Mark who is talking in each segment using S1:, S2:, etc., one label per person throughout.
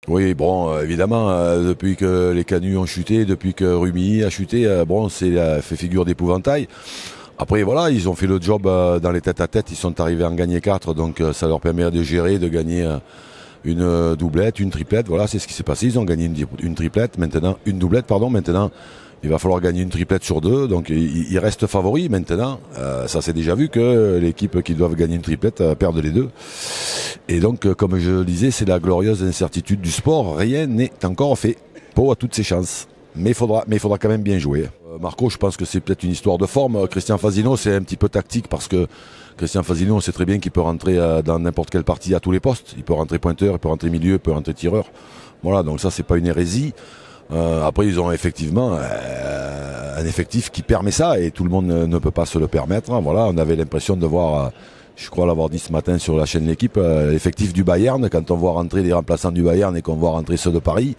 S1: Oui, bon, évidemment, depuis que les Canuts ont chuté, depuis que Rumi a chuté, bon, c'est fait figure d'épouvantail. Après, voilà, ils ont fait le job dans les tête-à-tête, ils sont arrivés à en gagner 4, donc ça leur permet de gérer, de gagner une doublette, une triplette, voilà, c'est ce qui s'est passé, ils ont gagné une triplette, maintenant, une doublette, pardon, maintenant, il va falloir gagner une triplette sur deux, donc ils restent favoris maintenant. Ça s'est déjà vu que l'équipe qui doivent gagner une triplette perdent les deux. Et donc, comme je le disais, c'est la glorieuse incertitude du sport. Rien n'est encore fait. Pau a toutes ses chances. Mais il faudra quand même bien jouer. Marco, je pense que c'est peut-être une histoire de forme. Christian Fazino, c'est un petit peu tactique parce que Christian Fazino, on sait très bien qu'il peut rentrer dans n'importe quelle partie à tous les postes. Il peut rentrer pointeur, il peut rentrer milieu, il peut rentrer tireur. Voilà, donc ça, c'est pas une hérésie. Après, ils ont effectivement un effectif qui permet ça et tout le monde ne peut pas se le permettre. Voilà, on avait l'impression de voir, je crois l'avoir dit ce matin sur la chaîne L'équipe, l'effectif du Bayern. Quand on voit rentrer les remplaçants du Bayern et qu'on voit rentrer ceux de Paris,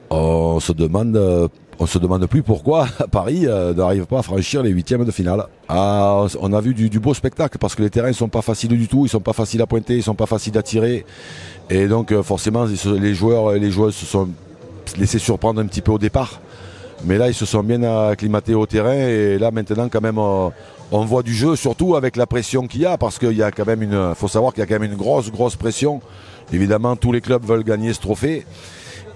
S1: on se demande plus pourquoi Paris n'arrive pas à franchir les huitièmes de finale. On a vu du beau spectacle parce que les terrains sont pas faciles du tout, ils sont pas faciles à pointer, ils sont pas faciles à tirer, et donc forcément les joueurs et les joueuses se sont laissés surprendre un petit peu au départ. Mais là, ils se sont bien acclimatés au terrain et là maintenant quand même on voit du jeu, surtout avec la pression qu'il y a, parce qu'il y a quand même faut savoir qu'il y a quand même une grosse pression. Évidemment, tous les clubs veulent gagner ce trophée.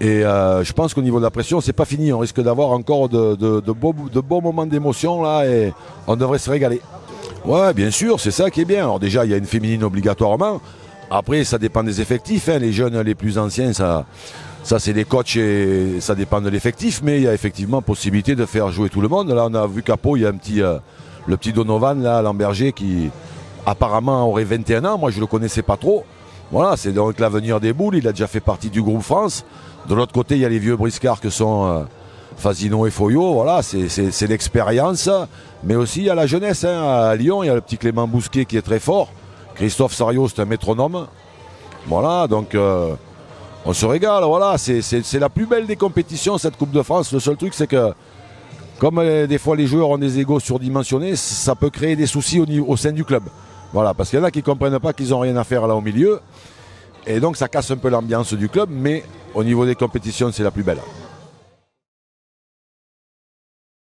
S1: Et je pense qu'au niveau de la pression, c'est pas fini. On risque d'avoir encore de beaux moments d'émotion là et on devrait se régaler. Ouais, bien sûr, c'est ça qui est bien. Alors déjà, il y a une féminine obligatoirement. Après, ça dépend des effectifs. Les jeunes, les plus anciens, ça c'est des coachs et ça dépend de l'effectif. Mais il y a effectivement possibilité de faire jouer tout le monde. Là, on a vu qu'à Pau, il y a le petit Donovan, là, Lamberger, qui apparemment aurait 21 ans. Moi, je le connaissais pas trop. Voilà, c'est donc l'avenir des Boules. Il a déjà fait partie du groupe France. De l'autre côté, il y a les vieux briscards que sont Fazino et Foyot. Voilà, c'est l'expérience. Mais aussi, il y a la jeunesse. À Lyon, il y a le petit Clément Bousquet qui est très fort. Christophe Sariot, c'est un métronome. Voilà, donc on se régale. Voilà, c'est la plus belle des compétitions, cette Coupe de France. Le seul truc, c'est que comme des fois les joueurs ont des égos surdimensionnés, ça peut créer des soucis au sein du club. Voilà, parce qu'il y en a qui ne comprennent pas qu'ils n'ont rien à faire là au milieu. Et donc ça casse un peu l'ambiance du club, mais au niveau des compétitions, c'est la plus belle.